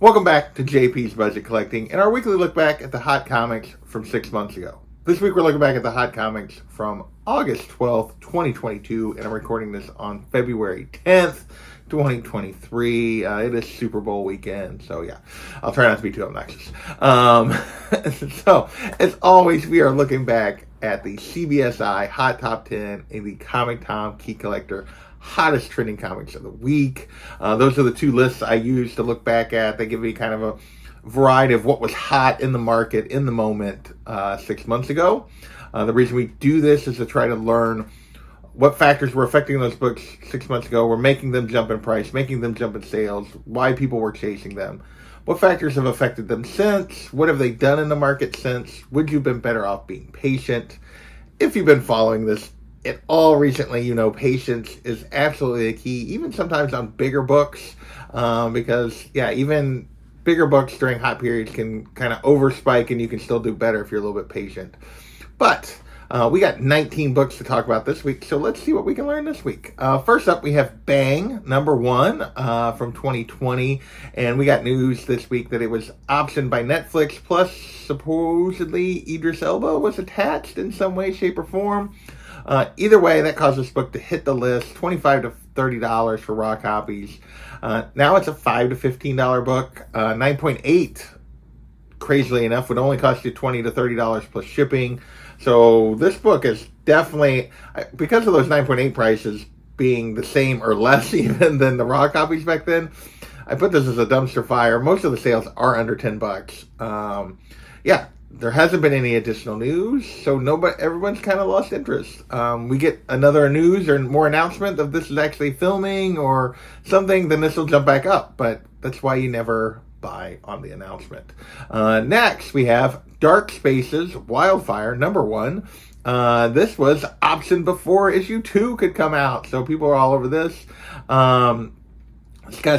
Welcome back to JP's Budget Collecting and our weekly look back at the hot comics from 6 months ago. This week we're looking back at the hot comics from August 12th, 2022, and I'm recording this on February 10th, 2023. It is Super Bowl weekend, so yeah, I'll try not to be too obnoxious. So, as always, we are looking back at the CBSI Hot Top 10 in the Comic Tom Key Collector hottest trending comics of the week. Those are the two lists I use to look back at. They give me kind of a variety of what was hot in the market in the moment 6 months ago. The reason we do this is to try to learn what factors were affecting those books 6 months ago, were making them jump in price, making them jump in sales, why people were chasing them. What factors have affected them since? What have they done in the market since? Would you have been better off being patient? If you've been following this at all recently, you know patience is absolutely a key, even sometimes on bigger books, because, yeah, even bigger books during hot periods can kind of overspike, and you can still do better if you're a little bit patient. But we got 19 books to talk about this week, so let's see what we can learn this week. First up, we have Bang, #1 from 2020, and we got news this week that it was optioned by Netflix, plus supposedly Idris Elba was attached in some way, shape, or form. Either way, that caused this book to hit the list, $25 to $30 for raw copies. Now it's a $5 to $15 book. 9.8, crazily enough, would only cost you $20 to $30 plus shipping. So this book is definitely, because of those 9.8 prices being the same or less even than the raw copies back then, I put this as a dumpster fire. Most of the sales are under $10. Yeah. There hasn't been any additional news, so everyone's kind of lost interest. We get another news or more announcement of this is actually filming or something, then this will jump back up. But that's why you never buy on the announcement. Next, we have Dark Spaces, Wildfire, #1. This was optioned before issue 2 could come out, so people are all over this. Scott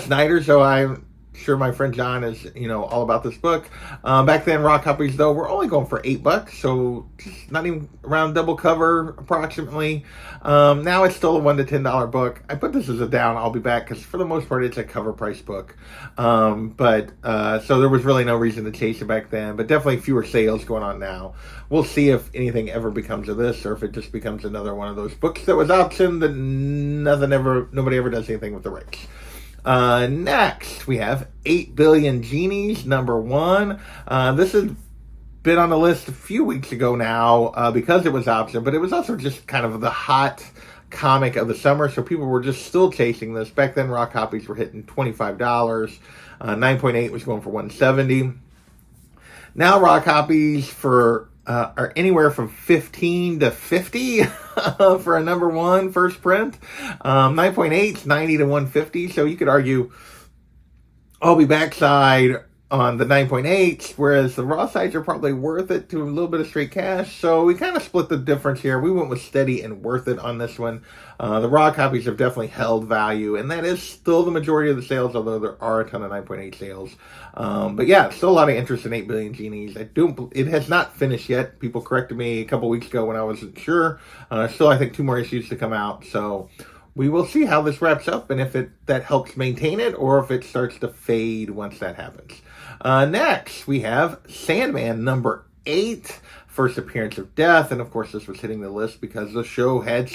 Snyder, so I'm sure my friend John is, all about this book. Back then, raw copies, though, were only going for $8, so just not even around double cover, approximately. Now it's still a $1 to $10 book. I put this as a down, I'll be back, because for the most part, it's a cover price book. So there was really no reason to chase it back then, but definitely fewer sales going on now. We'll see if anything ever becomes of this, or if it just becomes another one of those books that was optioned that nobody ever does anything with the rights. Next, we have 8 Billion Genies, #1. This has been on the list a few weeks ago now because it was optioned, but it was also just kind of the hot comic of the summer, so people were just still chasing this. Back then, raw copies were hitting $25. 9.8 was going for $170. Now, raw copies are anywhere from $15 to $50 for a #1 first print. 9.8 is $90 to $150, so you could argue I'll be backside on the 9.8s, whereas the raw sides are probably worth it to a little bit of straight cash. So we kind of split the difference here. We went with steady and worth it on this one. The raw copies have definitely held value, and that is still the majority of the sales, although there are a ton of 9.8 sales. But yeah, still a lot of interest in 8 Billion Genies. It has not finished yet. People corrected me a couple weeks ago when I wasn't sure. Still, I think 2 more issues to come out. So we will see how this wraps up, and if that helps maintain it, or if it starts to fade once that happens. Next, we have Sandman, #8, first appearance of Death, and of course this was hitting the list because the show had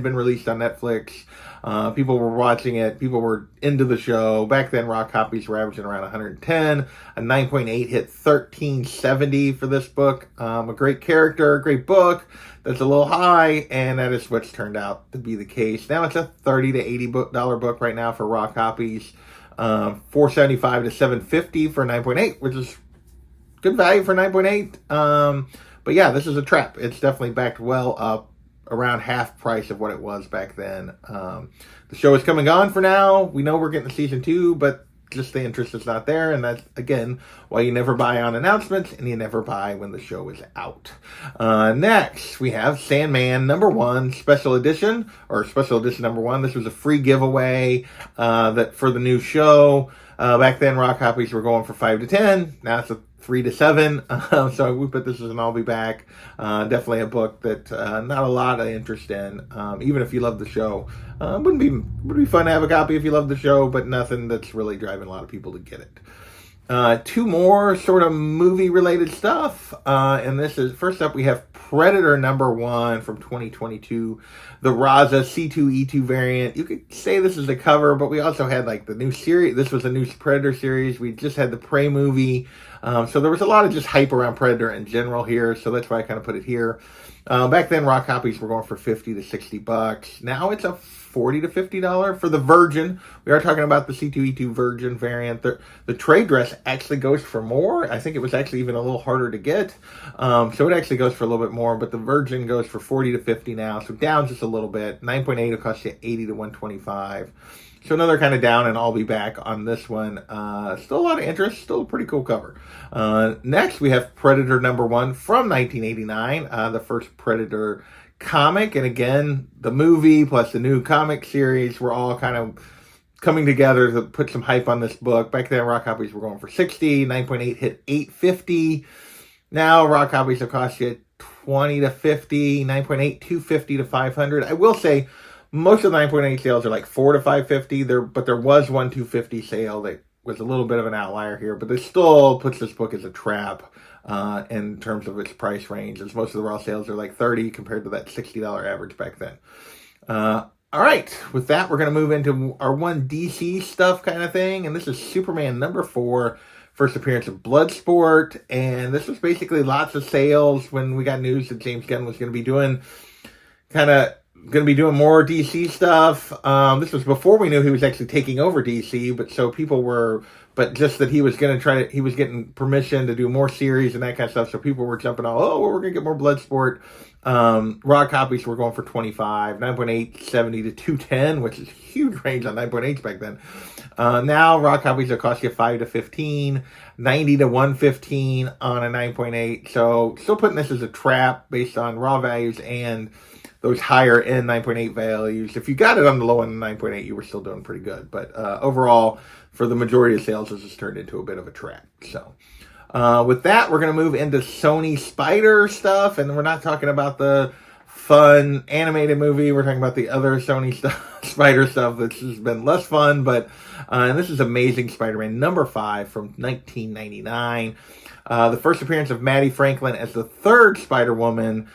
been released on Netflix. People were watching it, people were into the show. Back then, raw copies were averaging around 110. A 9.8 hit $13.70 for this book. A great character, a great book. That's a little high, and that is what's turned out to be the case. Now it's a $30 to $80 book right now for raw copies. $475 to $750 for 9.8, which is good value for 9.8. But yeah, this is a trap. It's definitely backed well up, around half price of what it was back then. The show is coming on for now. We know we're getting to season 2, but just the interest is not there, and that's, again, why you never buy on announcements, and you never buy when the show is out. Next, we have Sandman, #1, Special Edition, or Special Edition #1. This was a free giveaway that for the new show. Back then, raw copies were going for $5 to $10. Now it's a 3 to 7. So we put this as an I'll be back. Definitely a book that not a lot of interest in, even if you love the show. Would be fun to have a copy if you love the show, but nothing that's really driving a lot of people to get it. Two more sort of movie related stuff. And this is, first up, we have Predator #1 from 2022, the Raza C2E2 variant. You could say this is a cover, but we also had like the new series. This was a new Predator series. We just had the Prey movie. So there was a lot of just hype around Predator in general here. So that's why I kind of put it here. Back then, raw copies were going for $50 to $60. Now it's a $40 to $50 for the Virgin. We are talking about the C2E2 Virgin variant. The trade dress actually goes for more. I think it was actually even a little harder to get. So it actually goes for a little bit more, but the Virgin goes for $40 to $50 now. So down just a little bit. 9.8 will cost you $80 to $125. So another kind of down, and I'll be back on this one. Still a lot of interest. Still a pretty cool cover. Next, we have Predator #1 from 1989, the first Predator comic. And again, the movie plus the new comic series were all kind of coming together to put some hype on this book. Back then, raw copies were going for $60. 9.8 hit $850. Now, raw copies will cost you $20 to $50. 9.8, $250 to $500. I will say, most of the 9.8 sales are like $4 to $550. But there was one $250 sale that was a little bit of an outlier here. But this still puts this book as a trap in terms of its price range, as most of the raw sales are like $30 compared to that $60 average back then. All right, with that, we're going to move into our one DC stuff kind of thing. And this is Superman #4. First appearance of Bloodsport. And this was basically lots of sales when we got news that James Gunn was going to be doing more DC stuff. This was before we knew he was actually taking over DC, but just that he was going to he was getting permission to do more series and that kind of stuff. So people were jumping on, oh, well, we're going to get more Bloodsport. Raw copies were going for $25, 9.8, $70 to $210, which is a huge range on 9.8s back then. Now raw copies will cost you $5 to $15, $90 to $115 on a 9.8. So still putting this as a trap based on raw values and those higher end 9.8 values. If you got it on the low end of 9.8, you were still doing pretty good. But overall, for the majority of sales, this has turned into a bit of a trap. So with that, we're going to move into Sony Spider stuff. And we're not talking about the fun animated movie. We're talking about the other Sony Spider stuff that's just been less fun. But and this is Amazing Spider-Man #5 from 1999. The first appearance of Maddie Franklin as the third Spider-Woman.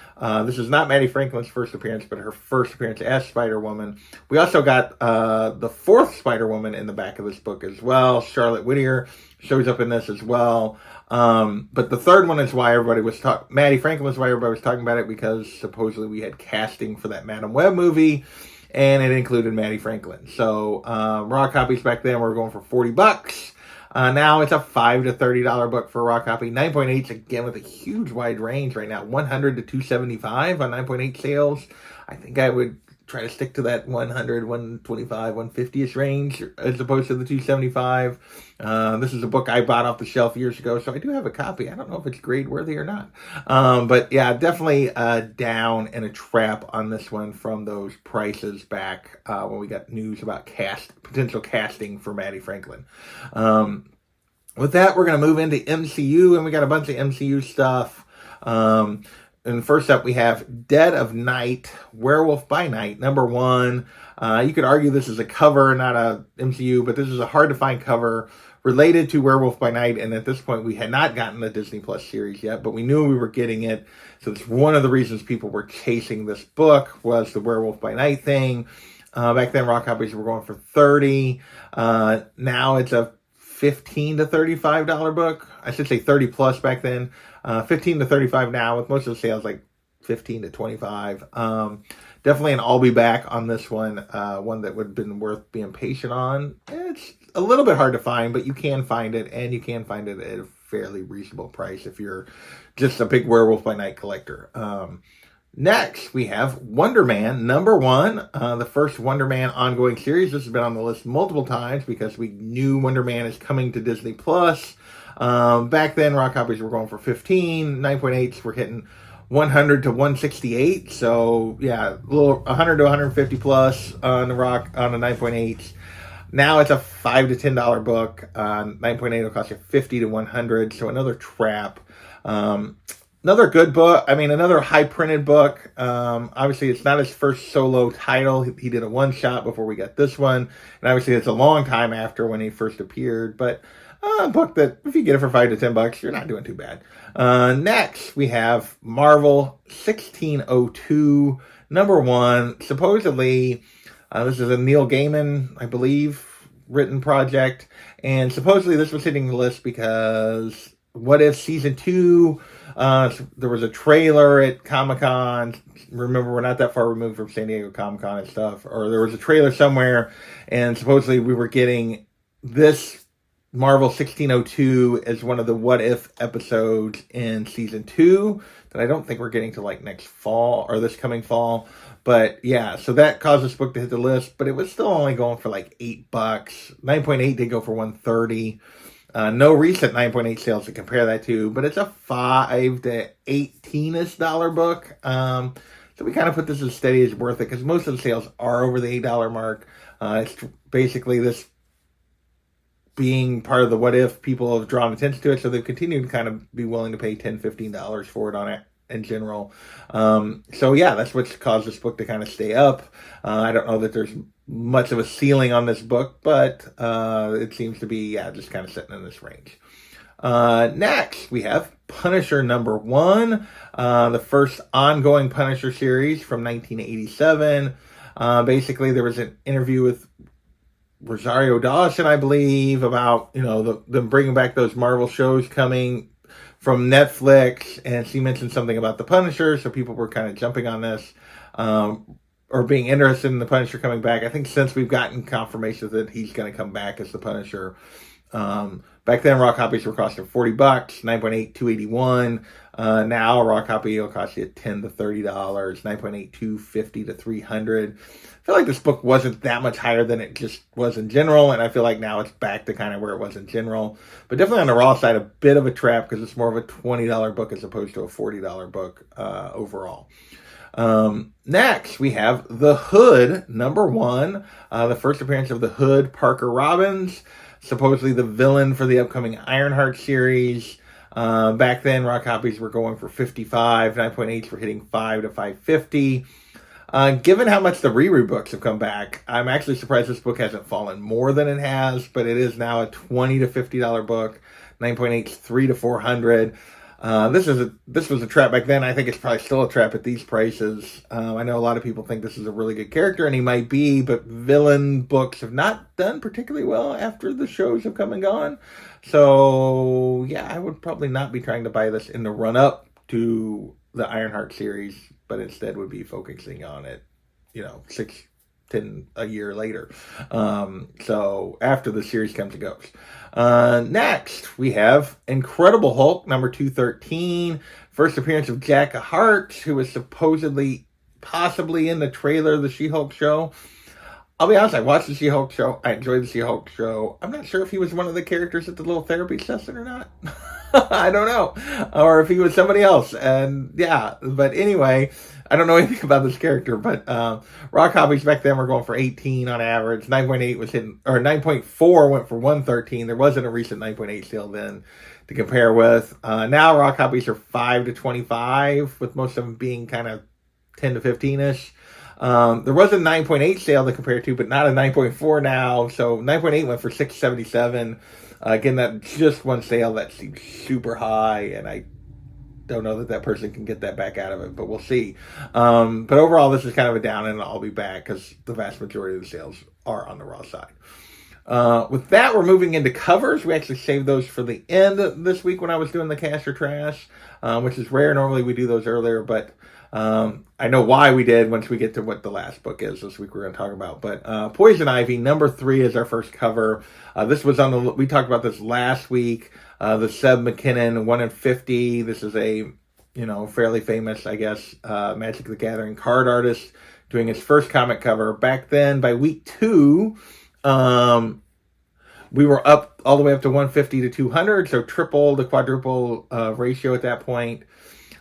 This is not Maddie Franklin's first appearance, but her first appearance as Spider-Woman. We also got the fourth Spider-Woman in the back of this book as well. Charlotte Whittier shows up in this as well. But the third one is why everybody was talking. Maddie Franklin was why everybody was talking about it, because supposedly we had casting for that Madam Web movie, and it included Maddie Franklin. So raw copies back then were going for $40. Now it's a $5 to $30 book for a raw copy. 9.8s, again, with a huge wide range right now. $100 to $275 on 9.8 sales. I think I would try to stick to that $100, $125, $150-ish range as opposed to the $275. This is a book I bought off the shelf years ago, so I do have a copy. I don't know if it's grade worthy or not. But yeah, definitely down and a trap on this one from those prices back when we got news about potential casting for Maddie Franklin. With that, we're going to move into MCU, and we got a bunch of MCU stuff. And first up, we have Dead of Night, Werewolf by Night, #1. You could argue this is a cover, not a MCU, but this is a hard-to-find cover related to Werewolf by Night. And at this point, we had not gotten the Disney Plus series yet, but we knew we were getting it. So it's one of the reasons people were chasing this book was the Werewolf by Night thing. Back then, raw copies were going for $30. Now it's a $15 to $35 book. I should say 30 plus back then. 15 to 35 now, with most of the sales like 15 to 25. Definitely an I'll be back on this one. One that would have been worth being patient on. It's a little bit hard to find, but you can find it, and you can find it at a fairly reasonable price if you're just a big Werewolf by Night collector. Next, we have Wonder Man #1, the first Wonder Man ongoing series. This has been on the list multiple times because we knew Wonder Man is coming to Disney Plus. Back then, raw copies were going for $15. 9.8s were hitting $100 to $168. So yeah, a little $100 to $150 plus on the 9.8s. Now it's a $5 to $10 book. 9.8 will cost you $50 to $100. So another trap. Another good book. I mean, another high printed book. Obviously, it's not his first solo title. He did a one shot before we got this one, and obviously, it's a long time after when he first appeared. But A book that if you get it for $5 to $10, you're not doing too bad. Next, we have Marvel 1602, #1. Supposedly, this is a Neil Gaiman, I believe, written project. And supposedly this was hitting the list because What If Season 2, there was a trailer at Comic-Con. Remember, we're not that far removed from San Diego Comic-Con and stuff. Or there was a trailer somewhere, and supposedly we were getting this Marvel 1602 as one of the What If episodes in Season 2 that I don't think we're getting to like next fall or this coming fall. But yeah, so that caused this book to hit the list, but it was still only going for like $8. 9.8 did go for $130. No recent 9.8 sales to compare that to, but it's a $5 to $18-ish book. So we kind of put this as steady as worth it because most of the sales are over the $8 mark. It's basically this being part of the What If, people have drawn attention to it, so they've continued to kind of be willing to pay $10, $15 for it on it in general. So yeah, that's what's caused this book to kind of stay up. I don't know that there's much of a ceiling on this book, but it seems to be, just kind of sitting in this range. Next, we have Punisher #1, the first ongoing Punisher series from 1987. Basically, there was an interview with Rosario Dawson, I believe, about, them bringing back those Marvel shows coming from Netflix, and she mentioned something about the Punisher, so people were kind of jumping on this, or being interested in the Punisher coming back. I think since we've gotten confirmation that he's going to come back as the Punisher. Back then, raw copies were costing $40, 9.8, $281. Now, a raw copy will cost you $10 to $30, 9.8, $250 to $300. I feel like this book wasn't that much higher than it just was in general, and I feel like now it's back to kind of where it was in general. But definitely on the raw side, a bit of a trap because it's more of a $20 book as opposed to a $40 book overall. Next, we have The Hood, #1, the first appearance of The Hood, Parker Robbins, supposedly the villain for the upcoming Ironheart series. Back then, raw copies were going for $55, 9.8s were hitting $5 to $550. Given how much the Riri books have come back, I'm actually surprised this book hasn't fallen more than it has, but it is now a $20 to $50 book, 9.8s, $300 to $400. This was a trap back then. I think it's probably still a trap at these prices. I know a lot of people think this is a really good character, and he might be, but villain books have not done particularly well after the shows have come and gone. So yeah, I would probably not be trying to buy this in the run-up to the Ironheart series, but instead would be focusing on it, 6-10 a year later. So after the series comes and goes. Next, we have Incredible Hulk, #213. First appearance of Jack Hart, who was possibly in the trailer of the She-Hulk show. I'll be honest, I watched the She-Hulk show. I enjoyed the She-Hulk show. I'm not sure if he was one of the characters at the little therapy session or not. I don't know. Or if he was somebody else. And yeah, but anyway, I don't know anything about this character, but raw copies back then were going for 18 on average. 9.8 was hitting, or 9.4 went for 113. There wasn't a recent 9.8 sale then to compare with. Now raw copies are 5 to 25, with most of them being kind of 10 to 15-ish. There was a 9.8 sale to compare to, but not a 9.4 now. So 9.8 went for $677. Again, that's just one sale that seems super high, and I don't know that person can get that back out of it, but we'll see. But overall, this is kind of a down, and I'll be back because the vast majority of the sales are on the raw side. With that, we're moving into covers. We actually saved those for the end this week when I was doing the cash or trash, which is rare. Normally we do those earlier, but I know why we did once we get to what the last book is this week we're going to talk about. But Poison Ivy, #3 is our first cover. This was we talked about this last week. The Seb McKinnon 1 in 50. This is a, fairly famous, I guess, Magic the Gathering card artist doing his first comic cover. Back then, by week 2, we were up all the way up to 150 to 200, so triple the quadruple ratio at that point.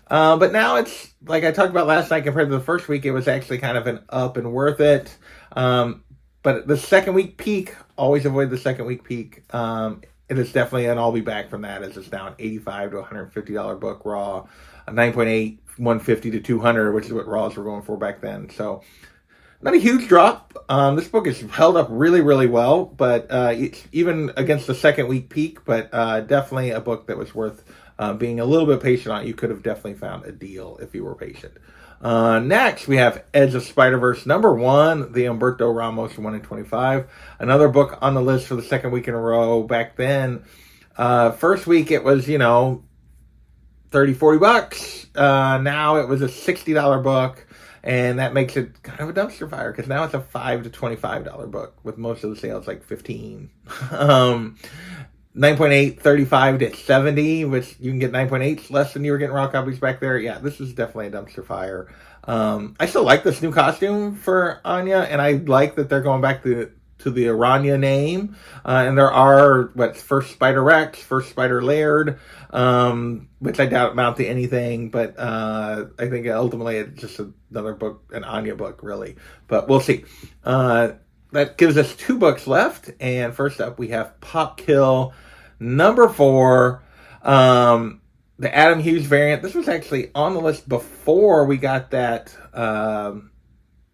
But now it's, like I talked about last night, compared to the first week, it was actually kind of an up and worth it. But the second week peak, always avoid the second week peak. It is definitely, and I'll be back from that, as it's now an $85 to $150 book raw, a 9.8, 150 to 200, which is what raws were going for back then. So Not a huge drop. This book is held up really, really well, but it's even against the second week peak, but definitely a book that was worth being a little bit patient on. You could have definitely found a deal if you were patient. Next, we have Edge of Spider-Verse #1, the Humberto Ramos 1 in 25. Another book on the list for the second week in a row. Back then, first week it was, $30-40. Now it was a $60 book. And that makes it kind of a dumpster fire because now it's a $5 to $25 book with most of the sales like $15. 9.8, 35 to 70, which you can get 9.8 less than you were getting raw copies back there. Yeah, this is definitely a dumpster fire. I still like this new costume for Anya, and I like that they're going back to the Aranya name. And there are, first Spider Rex, first Spider Laird, which I doubt amount to anything, but I think ultimately it's just another book, an Anya book, really. But we'll see. That gives us 2 books left, and first up we have Pop Kill #4, the Adam Hughes variant. This was actually on the list before we got that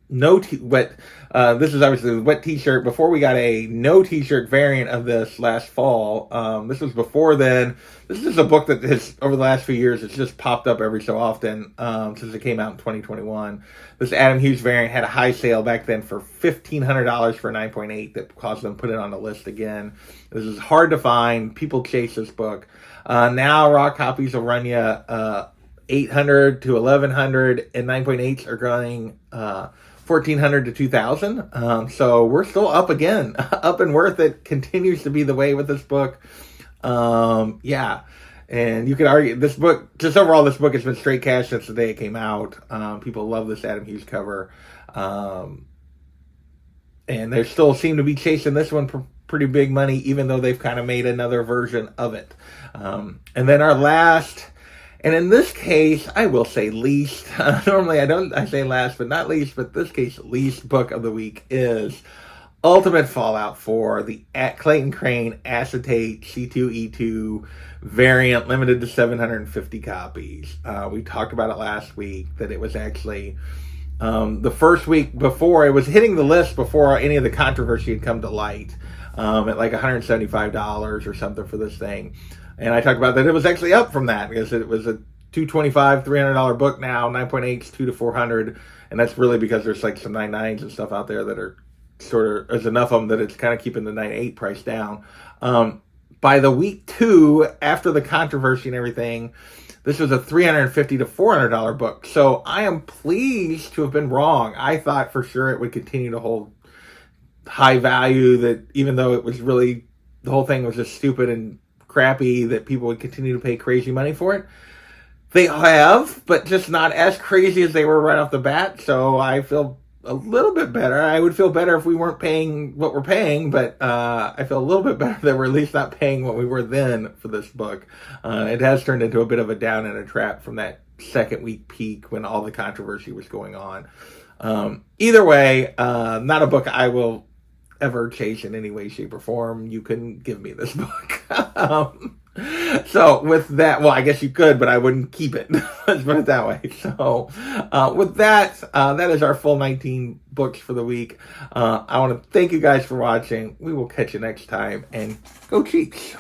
this is obviously the wet t-shirt before we got a no t-shirt variant of this last fall. This was before then. This is a book that has, over the last few years, it's just popped up every so often since it came out in 2021. This Adam Hughes variant had a high sale back then for $1,500 for 9.8 that caused them to put it on the list again. This is hard to find. People chase this book. Now raw copies will run you $800 to $1,100, and 9.8s are going $1,400 to $2,000. So we're still up again, up and worth it. Continues to be the way with this book. Yeah, and you could argue this book, just overall, this book has been straight cash since the day it came out. People love this Adam Hughes cover, and they still seem to be chasing this one for pretty big money, even though they've kind of made another version of it. And then our last. And in this case, I will say least. Normally I say last, but not least, but this case, least book of the week is Ultimate Fallout 4, the Clayton Crane acetate C2E2 variant, limited to 750 copies. We talked about it last week, that it was actually the first week before, it was hitting the list before any of the controversy had come to light, at like $175 or something for this thing. And I talked about that it was actually up from that because it was a $225, $300 book now, 9.8s, $200 to $400. And that's really because there's like some 9.9s and stuff out there that are sort of, there's enough of them that it's kind of keeping the 9.8 price down. By the week 2, after the controversy and everything, this was a $350 to $400 book. So I am pleased to have been wrong. I thought for sure it would continue to hold high value, that even though it was really, the whole thing was just stupid and crappy, that people would continue to pay crazy money for it. They have, but just not as crazy as they were right off the bat. So I feel a little bit better. I would feel better if we weren't paying what we're paying, but I feel a little bit better that we're at least not paying what we were then for this book. It has turned into a bit of a down and a trap from that second week peak when all the controversy was going on. Either way, not a book I will ever chase in any way, shape, or form. You couldn't give me this book. So with that, well, I guess you could, but I wouldn't keep it. Let's put it that way. So with that, that is our full 19 books for the week. I want to thank you guys for watching. We will catch you next time, and go Cheeks.